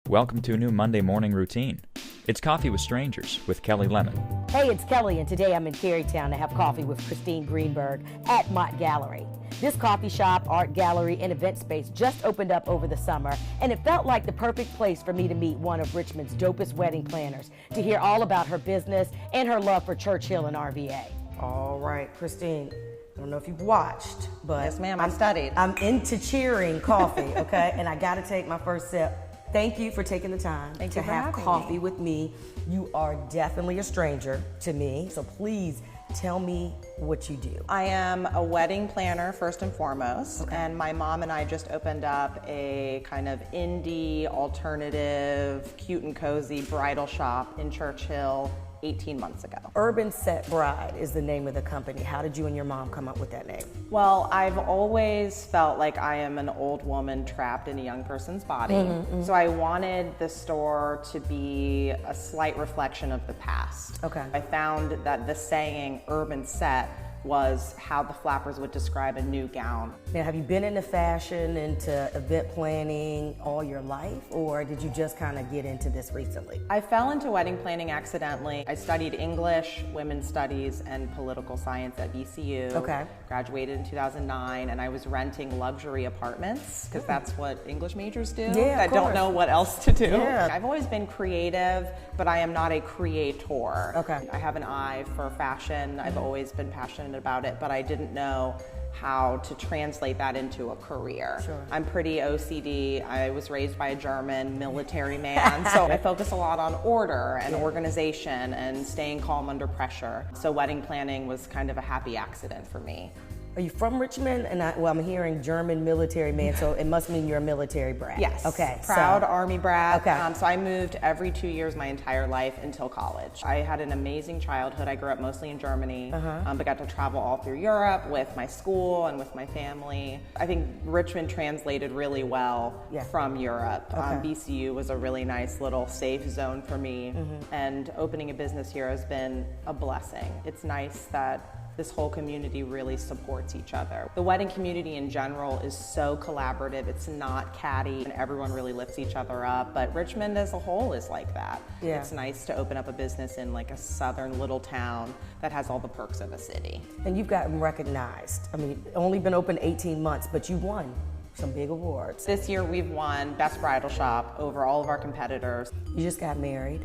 Welcome to a new Monday morning routine. It's Coffee with Strangers with Kelli Lemon. Hey, it's Kelli, and today I'm in Carytown to have coffee with Christine Greenberg at Mott Gallery. This coffee shop, art gallery, and event space just opened up over the summer, and it felt like the perfect place for me to meet one of Richmond's dopest wedding planners, to hear all about her business and her love for Church Hill and RVA. All right, Christine, I don't know if you've watched, but yes, ma'am, I studied. I'm into cheering coffee, okay? And I gotta take my first sip. Thank you for taking the time to have coffee with me. You are definitely a stranger to me, so please tell me what you do. I am a wedding planner first and foremost, and my mom and I just opened up a kind of indie, alternative, cute and cozy bridal shop in Church Hill 18 months ago. Urban Set Bride is the name of the company. How did you and your mom come up with that name? Well, I've always felt like I am an old woman trapped in a young person's body. So I wanted the store to be a slight reflection of the past. Okay. I found that the saying urban set was how the flappers would describe a new gown. Now, have you been into fashion, into event planning all your life, or did you just kind of get into this recently? I fell into wedding planning accidentally. I studied English, women's studies, and political science at VCU. Okay. Graduated in 2009, and I was renting luxury apartments, because that's what English majors do. Yeah, I don't know what else to do. Yeah. I've always been creative, but I am not a creator. Okay. I have an eye for fashion. I've always been passionate about it, but I didn't know how to translate that into a career. Sure. I'm pretty OCD. I was raised by a German military man, so I focus a lot on order and organization and staying calm under pressure. So wedding planning was kind of a happy accident for me. Are you from Richmond? And I'm hearing German military man, so it must mean you're a military brat. Yes. Okay. Proud Army brat. Okay. So I moved every 2 years my entire life until college. I had an amazing childhood. I grew up mostly in Germany, but got to travel all through Europe with my school and with my family. I think Richmond translated really well from Europe. VCU was a really nice little safe zone for me, and opening a business here has been a blessing. It's nice that this whole community really supports each other. The wedding community in general is so collaborative. It's not catty, and everyone really lifts each other up, but Richmond as a whole is like that. Yeah. It's nice to open up a business in like a southern little town that has all the perks of a city. And you've gotten recognized. I mean, only been open 18 months, but you won some big awards. This year we've won Best Bridal Shop over all of our competitors. You just got married.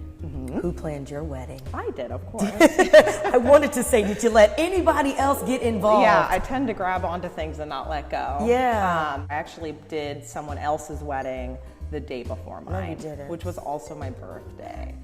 Who planned your wedding? I did, of course. I wanted to say, did you let anybody else get involved? Yeah, I tend to grab onto things and not let go. Yeah. I actually did someone else's wedding the day before mine, you didn't. which was also my birthday.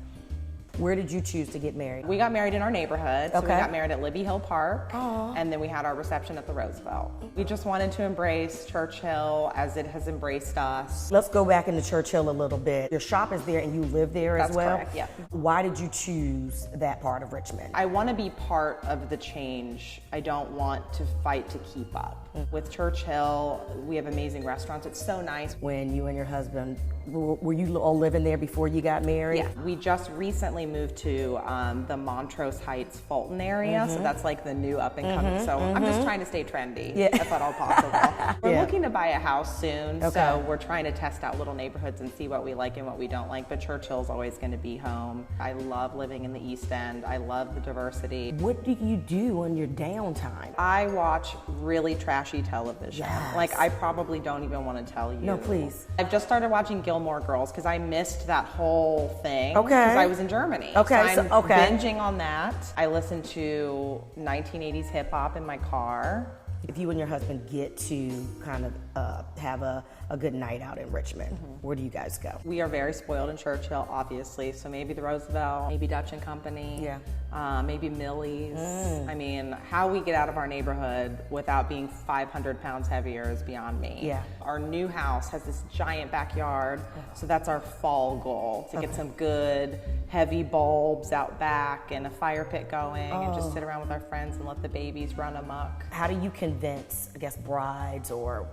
Where did you choose to get married? We got married in our neighborhood. So we Okay. got married at Libby Hill Park, Aw. and then we had our reception at the Roosevelt. We just wanted to embrace Church Hill as it has embraced us. Let's go back into Church Hill a little bit. Your shop is there and you live there as That's well? correct, yeah. Why did you choose that part of Richmond? I want to be part of the change. I don't want to fight to keep up. With Church Hill, we have amazing restaurants. It's so nice. When you and your husband, were you all living there before you got married? Yeah, we just recently moved to the Montrose Heights Fulton area, so that's like the new up and coming. So I'm just trying to stay trendy, if at all possible. We're looking to buy a house soon, so we're trying to test out little neighborhoods and see what we like and what we don't like, but Church Hill's always going to be home. I love living in the East End. I love the diversity. What do you do on your downtime? I watch really trashy television. Yes. Like, I probably don't even want to tell you. No, please. I've just started watching Gilmore Girls because I missed that whole thing. Okay. Because I was in Germany. Okay, So I'm okay. binging on that. I listen to 1980s hip hop in my car. If you and your husband get to kind of have a good night out in Richmond, where do you guys go? We are very spoiled in Church Hill, obviously. So maybe the Roosevelt, maybe Dutch and Company. Yeah. Maybe Millie's. I mean, how we get out of our neighborhood without being 500 pounds heavier is beyond me. Yeah. Our new house has this giant backyard, so that's our fall goal, to get some good heavy bulbs out back and a fire pit going and just sit around with our friends and let the babies run amok. How do you convince, I guess, brides or,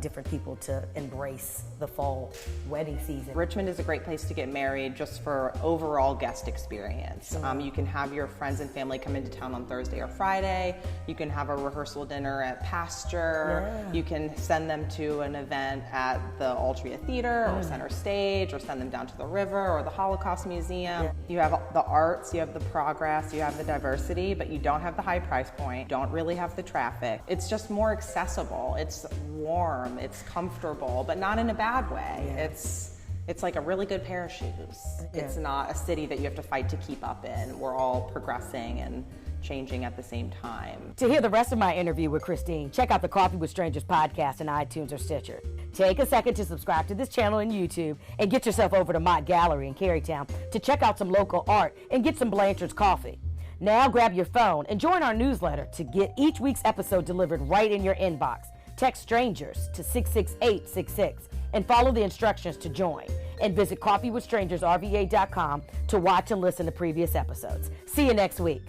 different people to embrace the fall wedding season. Richmond is a great place to get married just for overall guest experience. You can have your friends and family come into town on Thursday or Friday. You can have a rehearsal dinner at Pasture. Yeah. You can send them to an event at the Altria Theater or Center Stage, or send them down to the river or the Holocaust Museum. Yeah. You have the arts, you have the progress, you have the diversity, but you don't have the high price point, don't really have the traffic. It's just more accessible. It's warm, it's comfortable, but not in a bad way. Yeah. It's like a really good pair of shoes. Yeah. It's not a city that you have to fight to keep up in. We're all progressing and changing at the same time. To hear the rest of my interview with Christine, check out the Coffee with Strangers podcast on iTunes or Stitcher. Take a second to subscribe to this channel on YouTube and get yourself over to Mott Gallery in Carytown to check out some local art and get some Blanchard's coffee. Now grab your phone and join our newsletter to get each week's episode delivered right in your inbox. Text strangers to 66866 and follow the instructions to join. And visit coffeewithstrangersrva.com to watch and listen to previous episodes. See you next week.